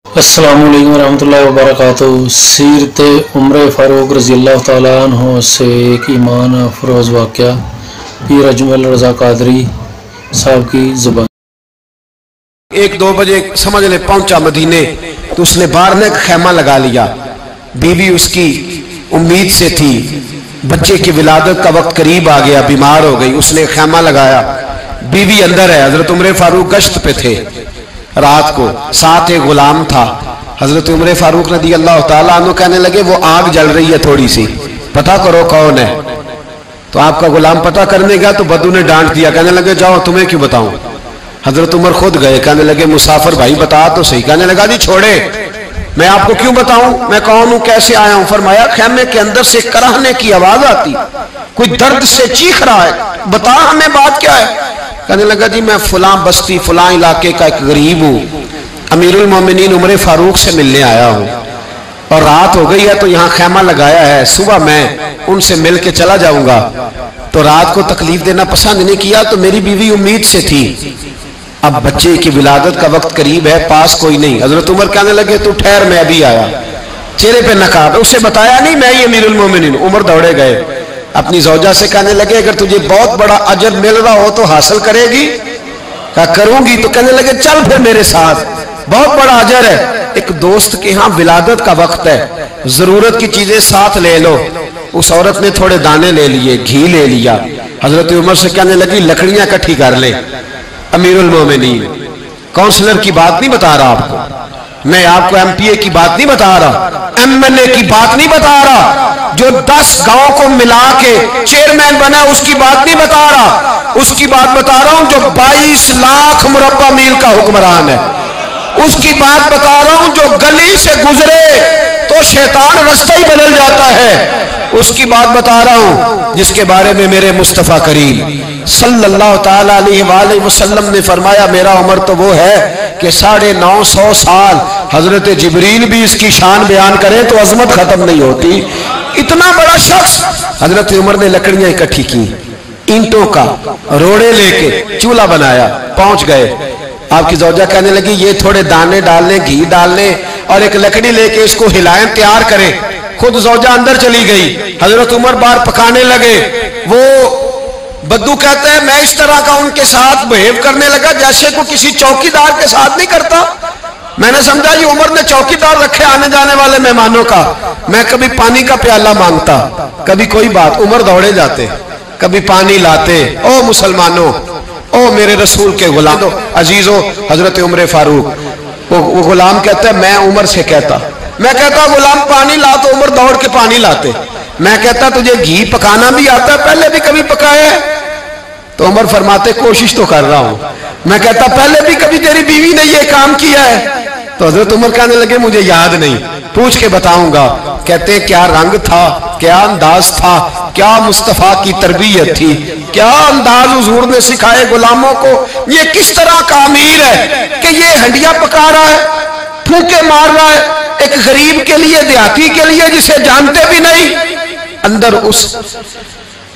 अस्सलामु अलैकुम रहमतुल्लाहि व बरकातुहू। सीरत उमर फारूक रज़ी अल्लाह तआला अन्हु से एक ईमान अफरोज़ वाक़या पीर अजमल रज़ा कादरी साहब की ज़ुबान। 1-2 बजे समझ ले पहुंचा मदीने तो उसने बाहर में खैमा लगा लिया। बीवी उसकी उम्मीद से थी, बच्चे की विलादत का वक्त करीब आ गया, बीमार हो गई, उसने खैमा लगाया। बीवी अंदर है, हजरत उमर फारूक गश्त पे थे रात को, साथ एक गुलाम था। हजरत उमर फारूक रज़ी अल्लाह तआला अन्हु कहने लगे वो आग जल रही है थोड़ी सी, पता करो कौन है। तो आपका गुलाम पता करने गया तो बद्दू ने डांट दिया, कहने लगे जाओ तुम्हें क्यों बताऊं। हजरत उमर खुद गए, कहने लगे मुसाफिर भाई बता तो सही। कहने लगा जी छोड़े, मैं आपको क्यों बताऊं, मैं कौन हूं, कैसे आया हूं। फरमाया खैमे के अंदर से कराहने की आवाज आती, कोई दर्द से चीख रहा है, बता हमें बात क्या है। कहने लगा जी मैं फलां बस्ती फलां इलाके का एक गरीब हूँ, अमीरुल मोमिनीन उमर फारूक से मिलने आया हूँ और रात हो गई है तो यहाँ खैमा लगाया है, सुबह मैं उनसे मिल के चला जाऊंगा। तो रात को तकलीफ देना पसंद नहीं किया, तो मेरी बीवी उम्मीद से थी, अब बच्चे की विलादत का वक्त करीब है, पास कोई नहीं। हजरत उमर कहने लगे तू ठहर मैं अभी आया। चेहरे पे नकाब, उसे बताया नहीं मैं ही अमीरुल मोमिनीन। उमर दौड़े गए, अपनी जौजा से कहने लगे अगर तुझे बहुत बड़ा अजर मिल रहा हो तो हासिल करेगी। कहा करूंगी। तो कहने लगे चल फिर मेरे साथ, बहुत बड़ा अजर है। एक दोस्त के यहाँ विलादत का वक्त है, जरूरत की चीजें साथ ले लो। उस औरत ने थोड़े दाने ले लिए, घी ले लिया। हजरत उमर से कहने लगी लकड़ियां इकट्ठी कर ले। अमीरुल मोमिनीन, काउंसलर की बात नहीं बता रहा आपको, मैं आपको एमपीए की बात नहीं बता रहा, एमएलए की बात नहीं बता रहा, जो 10 गांव को मिला के चेयरमैन बना उसकी बात नहीं बता रहा, उसकी बात बता रहा हूं जो 22 लाख मुरब्बा मील का हुक्मरान है। उसकी बात बता रहा हूं जो गली से गुजरे तो शैतान रास्ता ही बदल जाता है। उसकी बात बता रहा हूं जिसके बारे में मेरे मुस्तफा करीम सल्लल्लाहु ताला अलैहि वसल्लम ने फरमाया मेरा उमर तो वो है कि 950 साल हजरत जिब्रील भी इसकी शान बयान करें तो अजमत खत्म नहीं होती। इतना बड़ा शख्स। हजरत उमर ने लकड़ियां इकट्ठी की, ईंटों का रोड़े लेके चूल्हा बनाया, पहुंच गए। आपकी जौजा कहने लगी ये थोड़े दाने डालने, घी डालने और एक लकड़ी लेके इसको हिलाएं, तैयार करें। खुद जौजा अंदर चली गई, हजरत उमर बाहर पकाने लगे। वो बद्दू कहते हैं मैं इस तरह का उनके साथ बिहेव करने लगा जैसे को किसी चौकीदार के साथ नहीं करता। मैंने समझा जी उमर ने चौकीदार रखे आने जाने वाले मेहमानों का। मैं कभी पानी का प्याला मांगता, कभी कोई बात, उमर दौड़े जाते, कभी पानी लाते। ओ मुसलमानों, ओ मेरे रसूल के गुलाम अजीजों, हजरत उमर फारूक। वो गुलाम कहता है मैं उमर से कहता, मैं कहता गुलाम पानी ला, तो उमर दौड़ के पानी लाते। मैं कहता तुझे घी पकाना भी आता है, पहले भी कभी पकाया है? तो उमर फरमाते कोशिश तो कर रहा हूं। मैं कहता पहले भी कभी तेरी बीवी ने ये काम किया है? तो हजरत उमर कहने लगे मुझे याद नहीं, पूछ के बताऊंगा। कहते क्या रंग था, क्या अंदाज था, क्या मुस्तफा की तरबियत थी, क्या अंदाज हुजूर ने सिखाए गुलामों को। ये किस तरह का अमीर है कि ये हंडिया पका रहा है, फूके मार रहा है, एक गरीब के लिए, देहाती के लिए जिसे जानते भी नहीं। अंदर उस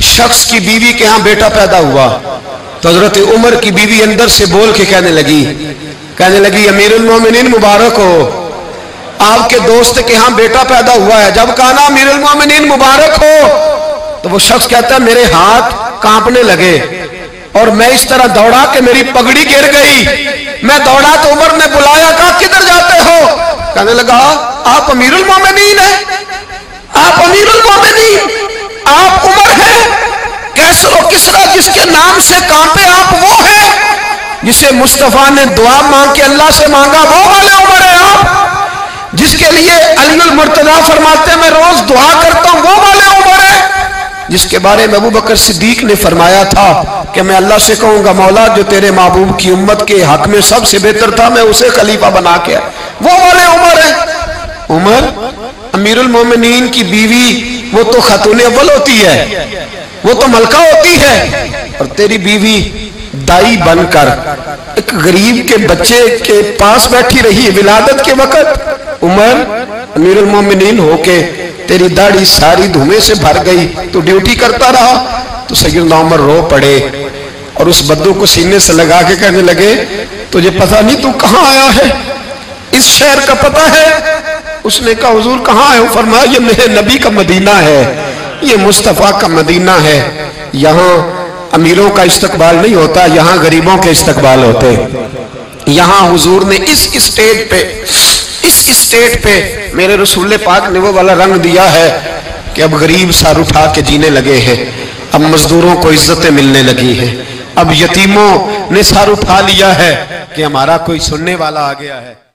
शख्स की बीवी के यहां बेटा पैदा हुआ तो हजरत उमर की बीवी अंदर से बोल के कहने लगी अमीरुल मोमिनीन मुबारक हो, आपके दोस्त के यहां बेटा पैदा हुआ है। जब कहा ना अमीरुल मोमिनीन मुबारक हो तो वो शख्स कहता है मेरे हाथ कांपने लगे और मैं इस तरह दौड़ा कि मेरी पगड़ी गिर गई। मैं दौड़ा तो उमर ने बुलाया, कहा किधर जाते हो? कहने लगा आप अमीरुल मोमिनीन हैं, आप अमीरुल मोमिनीन, आप उमर हैं। कैसर किसरा जिसके नाम से कांपे आप वो हैं जिसे मुस्तफा ने दुआ मांग के अल्लाह से मांगा, वो वाले उमर है आप। जिसके लिए अलीउल मुर्तजा फरमाते मैं रोज दुआ करता हूं, वो वाले उमर है। जिसके बारे में अबू बकर सिद्दीक ने फरमाया था कि मैं अल्लाह से कहूंगा मौला जो तेरे महबूब की उम्मत के हक में सबसे बेहतर था मैं उसे खलीफा बना के, वो वाले उमर है। उमर अमीरुल मोमिनीन की बीवी वो तो खातून अव्वल होती है, वो तो मलका होती है, और तेरी बीवी दाई बनकर एक गरीब के बच्चे के पास बैठी रही विलादत के वक्त। उमर अमीरुल मोमिनीन होके तेरी दाढ़ी सारी धुएं से भर गई, तो ड्यूटी करता रहा। तो सैयदना उमर रो पड़े और उस बद्दू को सीने से लगा के कहने लगे तुझे पता नहीं तू कहां आया है, इस शहर का पता है? उसने कहा हुजूर कहाँ है? फरमाया ये मेरे नबी का मदीना है, ये मुस्तफ़ा का मदीना है। यहाँ अमीरों का इस्तकबाल नहीं होता, यहाँ गरीबों के इस्तकबाल होते। यहाँ हुजूर ने इस स्टेट पे मेरे रसूल पाक ने वो वाला रंग दिया है कि अब गरीब सर उठा के जीने लगे हैं, अब मजदूरों को इज्जतें मिलने लगी हैं, अब यतीमों ने सर उठा लिया है कि हमारा कोई सुनने वाला आ गया है।